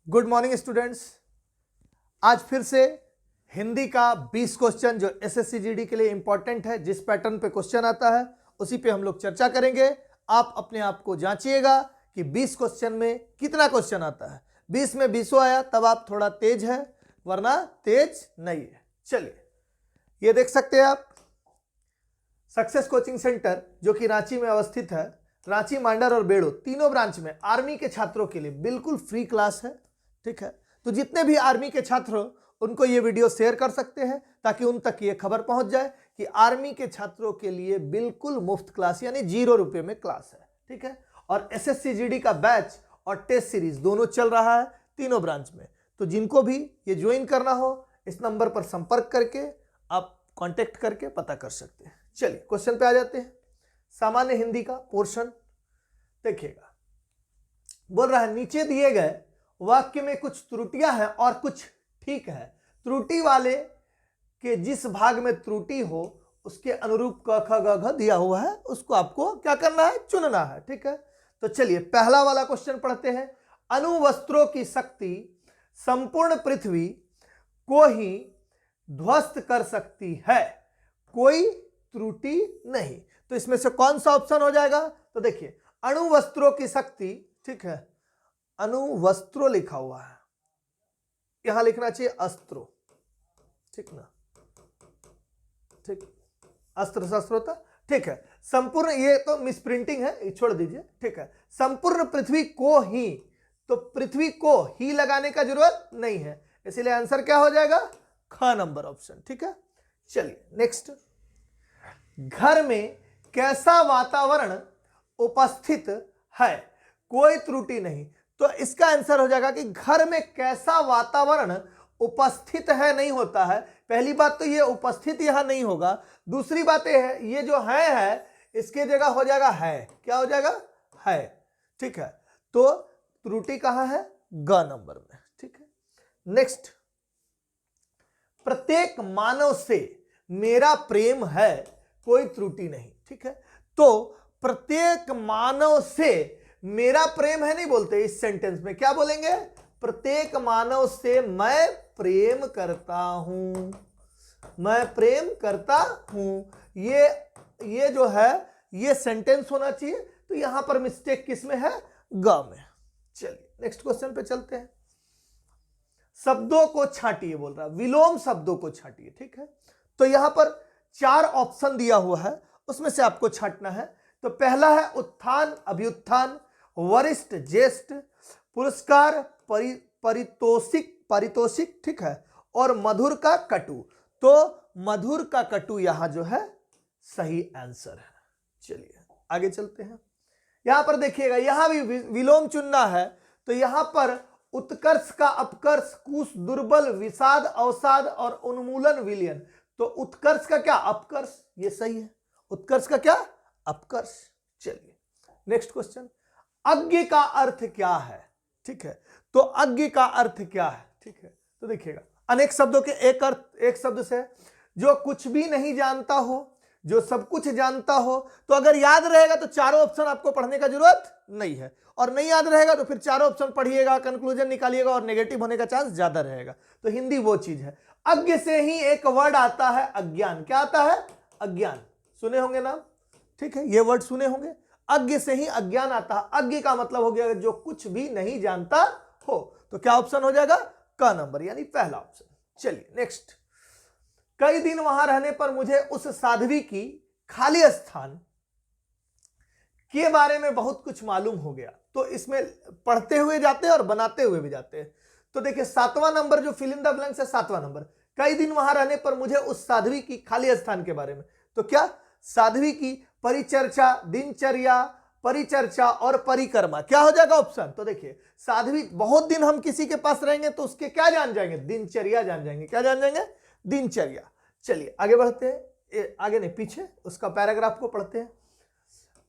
Good morning students. आज फिर से हिंदी का 20 क्वेश्चन जो एसएससी जीडी के लिए इंपॉर्टेंट है, जिस पैटर्न पे क्वेश्चन आता है उसी पे हम लोग चर्चा करेंगे। आप अपने आप को जांचिएगा कि 20 क्वेश्चन में कितना क्वेश्चन आता है। 20 में 20 आया तब आप थोड़ा तेज है, वरना तेज नहीं है। चलिए, ये देख सकते हैं आप सक्सेस कोचिंग सेंटर जो कि रांची में अवस्थित है। रांची, मांडर और बेड़ो तीनों ब्रांच में आर्मी के छात्रों के लिए बिल्कुल फ्री क्लास है। ठीक है, तो जितने भी आर्मी के छात्र हो उनको ये वीडियो शेयर कर सकते हैं ताकि उन तक ये खबर पहुंच जाए कि आर्मी के छात्रों के लिए बिल्कुल मुफ्त क्लास यानी 0 रुपए में क्लास है। ठीक है, और एसएससी जीडी का बैच और टेस्ट सीरीज दोनों चल रहा है तीनों ब्रांच में। तो जिनको भी ये ज्वाइन करना हो इस नंबर पर संपर्क करके आप कांटेक्ट करके पता कर सकते हैं। चलिए क्वेश्चन पे आ जाते हैं। सामान्य हिंदी का पोर्शन देखिएगा, बोल रहा है नीचे दिए गए वाक्य में कुछ त्रुटियां हैं और कुछ ठीक है। त्रुटि वाले के जिस भाग में त्रुटि हो उसके अनुरूप क ख ग घ दिया हुआ है, उसको आपको क्या करना है, चुनना है। ठीक है, तो चलिए पहला वाला क्वेश्चन पढ़ते हैं। अणुवस्त्रों की शक्ति संपूर्ण पृथ्वी को ही ध्वस्त कर सकती है, कोई त्रुटि नहीं। तो इसमें से कौन सा ऑप्शन हो जाएगा? तो देखिए अणुवस्त्रों की शक्ति, ठीक है, अणुवस्त्रों लिखा हुआ है, यहां लिखना चाहिए अस्त्रों। ठीक ना, ठीक, अस्त्र शस्त्र होता। ठीक है, संपूर्ण, ये तो मिस प्रिंटिंग है, छोड़ दीजिए। ठीक है, संपूर्ण पृथ्वी को ही, तो पृथ्वी को ही लगाने का जरूरत नहीं है, इसीलिए आंसर क्या हो जाएगा? ख नंबर ऑप्शन। ठीक है, चलिए नेक्स्ट। घर में कैसा वातावरण उपस्थित है, कोई त्रुटि नहीं। तो इसका आंसर हो जाएगा कि घर में कैसा वातावरण उपस्थित है नहीं होता है। पहली बात तो ये उपस्थित यहां नहीं होगा, दूसरी बात ये है ये जो है इसके जगह हो जाएगा है। क्या हो जाएगा? है। ठीक है, तो त्रुटि कहां है? ग नंबर में। ठीक है, नेक्स्ट। प्रत्येक मानव से मेरा प्रेम है, कोई त्रुटि नहीं। ठीक है, तो प्रत्येक मानव से मेरा प्रेम है नहीं बोलते, इस सेंटेंस में क्या बोलेंगे? प्रत्येक मानव से मैं प्रेम करता हूं, मैं प्रेम करता हूं। ये जो है ये सेंटेंस होना चाहिए, तो यहां पर मिस्टेक किस में है? ग में। चलिए नेक्स्ट क्वेश्चन पे चलते हैं। शब्दों को छांटिए बोल रहा है, विलोम शब्दों को छांटिए। ठीक है, तो यहां पर 4 ऑप्शन दिया हुआ है, उसमें से आपको छांटना है। तो पहला है उत्थान, अभ्युत्थान, वरिष्ठ, ज्येष्ठ, पुरस्कार, पारितोषिक। ठीक है, और मधुर का कटु। तो मधुर का कटु यहां जो है सही आंसर है। चलिए आगे चलते हैं। यहां पर देखिएगा, यहां भी विलोम चुनना है। तो यहां पर उत्कर्ष का अपकर्ष, कुश, दुर्बल, विषाद, अवसाद और उन्मूलन, विलयन। तो उत्कर्ष का क्या? अपकर्ष। ये सही है, उत्कर्ष का क्या? अपकर्ष। चलिए नेक्स्ट क्वेश्चन। अज्ञ का अर्थ क्या है? ठीक है, तो अज्ञ का अर्थ क्या है? ठीक है, तो देखिएगा अनेक शब्दों के एक अर्थ, एक शब्द से जो कुछ भी नहीं जानता हो, जो सब कुछ जानता हो। तो अगर याद रहेगा तो चारों ऑप्शन आपको पढ़ने का जरूरत नहीं है, और नहीं याद रहेगा तो फिर चारों ऑप्शन पढ़िएगा, कंक्लूजन निकालिएगा और नेगेटिव होने का चांस ज्यादा रहेगा। तो हिंदी वो चीज है। अज्ञ से ही एक वर्ड आता है अज्ञान। क्या आता है? अज्ञान। सुने होंगे नाम, ठीक है, ये वर्ड सुने होंगे। अज्ञ से ही अज्ञान आता है। अज्ञ का मतलब हो गया जो कुछ भी नहीं जानता हो। तो क्या ऑप्शन हो जाएगा? क नंबर, यानी पहला ऑप्शन। चलिए नेक्स्ट। कई दिन वहां रहने पर मुझे उस साध्वी की खाली स्थान के बारे में बहुत कुछ मालूम हो गया। तो इसमें पढ़ते हुए जाते हैं और बनाते हुए भी जाते हैं। तो देखिए 7वां नंबर जो फिल इन द ब्लैंक्स है, 7वां नंबर, कई दिन वहां रहने पर मुझे उस साध्वी की खाली स्थान के बारे में। तो क्या? साध्वी की परिचर्चा, दिनचर्या, परिचर्चा और परिक्रमा। क्या हो जाएगा ऑप्शन? तो देखिए साध्वी, बहुत दिन हम किसी के पास रहेंगे तो उसके क्या जान जाएंगे? दिनचर्या जान जाएंगे। क्या जान जाएंगे? दिनचर्या। चलिए आगे बढ़ते हैं, आगे नहीं पीछे उसका पैराग्राफ को पढ़ते हैं।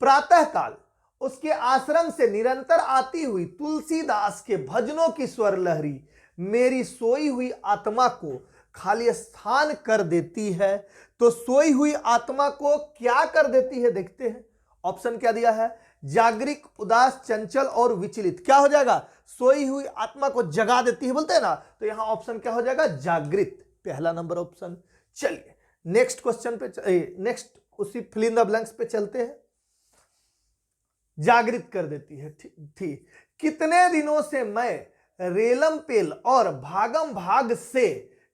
प्रातः काल उसके आश्रम से निरंतर आती हुई तुलसीदास के भजनों की स्वर लहरी मेरी सोई हुई आत्मा को खाली स्थान कर देती है। तो सोई हुई आत्मा को क्या कर देती है देखते हैं। ऑप्शन क्या दिया है? जागरिक, उदास, चंचल और विचलित। क्या हो जाएगा? सोई हुई आत्मा को जगा देती है बोलते हैं ना, तो यहां ऑप्शन क्या हो जाएगा, जागृत, पहला नंबर ऑप्शन। चलिए नेक्स्ट क्वेश्चन पे, नेक्स्ट उसी फिल इन द ब्लैंक्स पे चलते हैं। जागृत कर देती है, ठीक। कितने दिनों से मैं रेलम पेल और भागम भाग से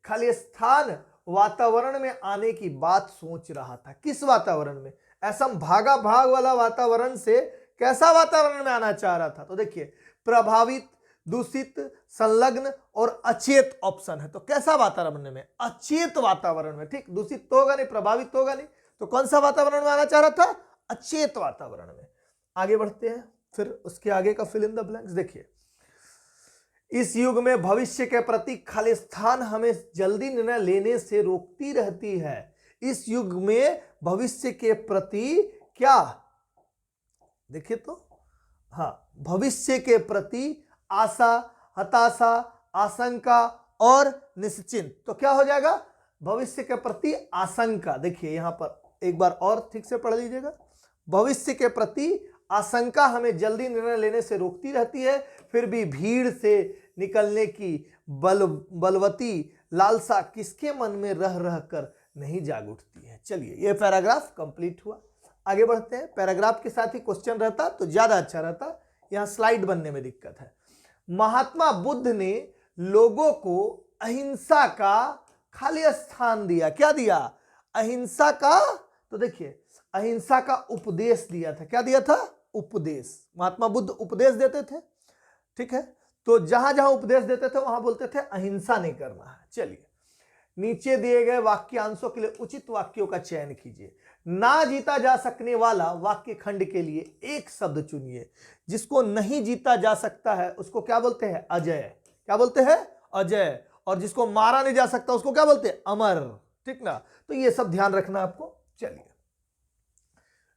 खालिस्तान वातावरण में आने की बात सोच रहा था। किस वातावरण में, ऐसा भागा भाग वाला वातावरण से कैसा वातावरण में आना चाह रहा था, तो देखिए प्रभावित, दूषित, संलग्न और अचेत ऑप्शन है। तो कैसा वातावरण में, अचेत वातावरण में, ठीक। दूषित तो होगा नहीं, प्रभावित तो होगा नहीं, तो कौन सा वातावरण में आना चाह रहा था, अचेत वातावरण में। आगे बढ़ते हैं, फिर उसके आगे का फिल इन द ब्लैंक्स देखिए। इस युग में भविष्य के प्रति खालिस्तान हमें जल्दी निर्णय लेने से रोकती रहती है। इस युग में भविष्य के प्रति क्या, देखिए तो, हाँ, भविष्य के प्रति आशा, हताशा, आशंका और निश्चिंत। तो क्या हो जाएगा, भविष्य के प्रति आशंका। देखिए यहां पर एक बार और ठीक से पढ़ लीजिएगा। भविष्य के प्रति आशंका हमें जल्दी निर्णय लेने से रोकती रहती है, फिर भी भीड़ से निकलने की बलवती लालसा किसके मन में रह रह कर नहीं जाग उठती है। चलिए ये पैराग्राफ कंप्लीट हुआ। आगे बढ़ते हैं। पैराग्राफ के साथ ही क्वेश्चन रहता तो ज्यादा अच्छा रहता, यहां स्लाइड बनने में दिक्कत है। महात्मा बुद्ध ने लोगों को अहिंसा का खाली स्थान दिया। क्या दिया, अहिंसा का। तो देखिए अहिंसा का उपदेश दिया था। क्या दिया था, उपदेश। महात्मा बुद्ध उपदेश देते थे, ठीक है। तो जहां जहां उपदेश देते थे वहां बोलते थे अहिंसा नहीं करना है। चलिए नीचे दिए गए वाक्यांशों के लिए उचित वाक्यों का चयन कीजिए। ना जीता जा सकने वाला वाक्य खंड के लिए एक शब्द चुनिए। जिसको नहीं जीता जा सकता है उसको क्या बोलते हैं, अजय। क्या बोलते हैं, अजय। और जिसको मारा नहीं जा सकता उसको क्या बोलते हैं, अमर, ठीक ना। तो ये सब ध्यान रखना आपको। चलिए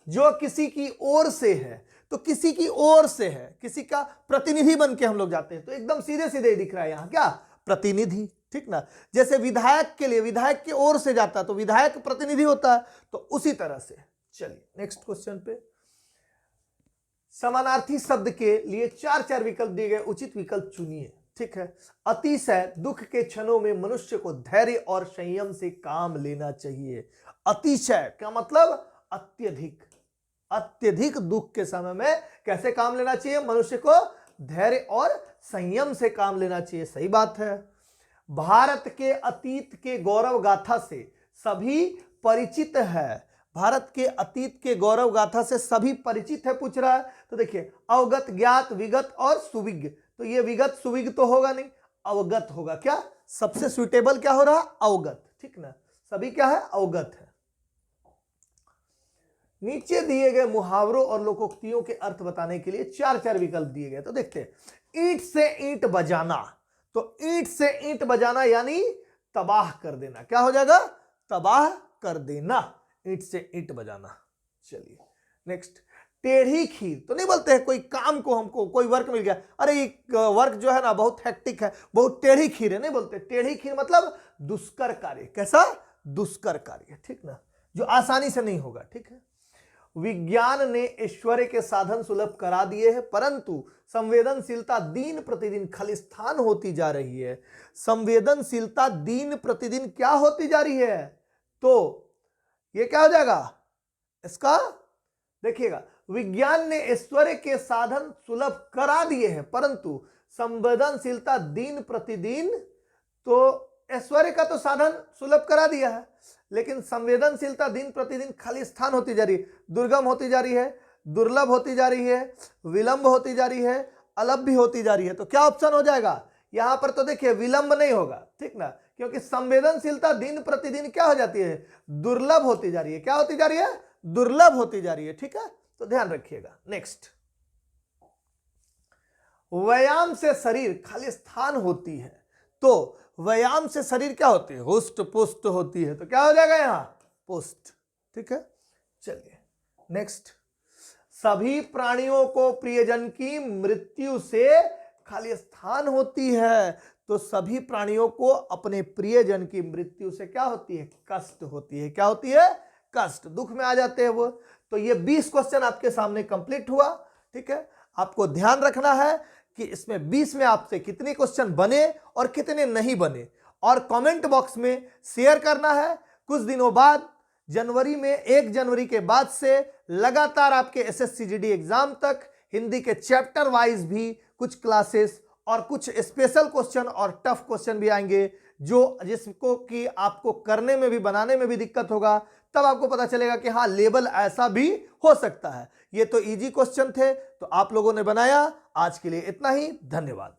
जो किसी की ओर से है, तो किसी की ओर से है, किसी का प्रतिनिधि बन के हम लोग जाते हैं, तो एकदम सीधे सीधे ही दिख रहा है यहां क्या, प्रतिनिधि, ठीक ना। जैसे विधायक के लिए विधायक की ओर से जाता है तो विधायक प्रतिनिधि होता है, तो उसी तरह से। चलिए नेक्स्ट क्वेश्चन पे। समानार्थी शब्द के लिए चार चार विकल्प दिए गए, उचित विकल्प चुनिए, ठीक है। अतिशय, दुख के क्षणों में मनुष्य को धैर्य और संयम से काम लेना चाहिए। अतिशय क्या मतलब, अत्यधिक। अत्यधिक दुख के समय में कैसे काम लेना चाहिए, मनुष्य को धैर्य और संयम से काम लेना चाहिए। सही बात है। भारत के अतीत के गौरव गाथा से सभी परिचित है। भारत के अतीत के गौरव गाथा से सभी परिचित है पूछ रहा है। तो देखिए अवगत, ज्ञात, विगत और सुविज्ञ। तो ये विगत सुविज्ञ तो होगा नहीं, अवगत होगा। क्या सबसे सुइटेबल क्या हो रहा, अवगत, ठीक ना। सभी क्या है, अवगत है। नीचे दिए गए मुहावरों और लोकोक्तियों के अर्थ बताने के लिए चार चार विकल्प दिए गए। तो देखते हैं। ईंट से ईंट बजाना, तो ईंट से ईंट बजाना यानी तबाह कर देना। क्या हो जाएगा, तबाह कर देना, ईंट से ईंट बजाना। चलिए नेक्स्ट। टेढ़ी खीर, तो नहीं बोलते हैं कोई काम को, हमको कोई वर्क मिल गया, अरे ये वर्क जो है ना बहुत हेक्टिक है, बहुत टेढ़ी खीर है, नहीं बोलते। टेढ़ी खीर मतलब दुष्कर कार्य। कैसा, दुष्कर कार्य, ठीक ना, जो आसानी से नहीं होगा, ठीक है। विज्ञान ने ऐश्वर्य के साधन सुलभ करा दिए हैं, परंतु संवेदनशीलता दिन प्रतिदिन खालिस्तान होती जा रही है। संवेदनशीलता दिन प्रतिदिन क्या होती जा रही है, तो ये क्या हो जाएगा इसका, देखिएगा। विज्ञान ने ऐश्वर्य के साधन सुलभ करा दिए हैं, परंतु संवेदनशीलता दिन प्रतिदिन, तो ऐश्वर्य का तो साधन सुलभ करा दिया है, लेकिन संवेदनशीलता दिन प्रतिदिन खालिस्तान होती जा रही है, दुर्गम होती जा रही है, दुर्लभ होती जा रही है, विलंब होती जा रही है, अलभ्य होती जा रही है। तो क्या ऑप्शन हो जाएगा यहां पर, तो देखिए विलंब नहीं होगा, ठीक ना, क्योंकि संवेदनशीलता दिन प्रतिदिन क्या हो जाती है, दुर्लभ होती जा रही है। क्या होती जा रही है, दुर्लभ होती जा रही है, ठीक है। तो ध्यान रखिएगा। नेक्स्ट। व्यायाम से शरीर खालिस्तान होती है, तो व्यायाम से शरीर क्या होती है, हुष्ट पुष्ट होती है। तो क्या हो जाएगा यहां, पुष्ट, ठीक है। चलिए नेक्स्ट। सभी प्राणियों को प्रियजन की मृत्यु से खालिस्तान होती है, तो सभी प्राणियों को अपने प्रियजन की मृत्यु से क्या होती है, कष्ट होती है। क्या होती है, कष्ट, दुख में आ जाते हैं वो। तो ये 20 क्वेश्चन आपके सामने कंप्लीट हुआ, ठीक है। आपको ध्यान रखना है कि इसमें 20 में आपसे कितने क्वेश्चन बने और कितने नहीं बने, और कमेंट बॉक्स में शेयर करना है। कुछ दिनों बाद जनवरी में 1 जनवरी के बाद से लगातार आपके एसएससी जीडी एग्जाम तक हिंदी के चैप्टर वाइज भी कुछ क्लासेस और कुछ स्पेशल क्वेश्चन और टफ क्वेश्चन भी आएंगे, जो जिसको कि आपको करने में भी बनाने में भी दिक्कत होगा। तब आपको पता चलेगा कि हाँ, लेवल ऐसा भी हो सकता है। ये तो इजी क्वेश्चन थे, तो आप लोगों ने बनाया। आज के लिए इतना ही, धन्यवाद।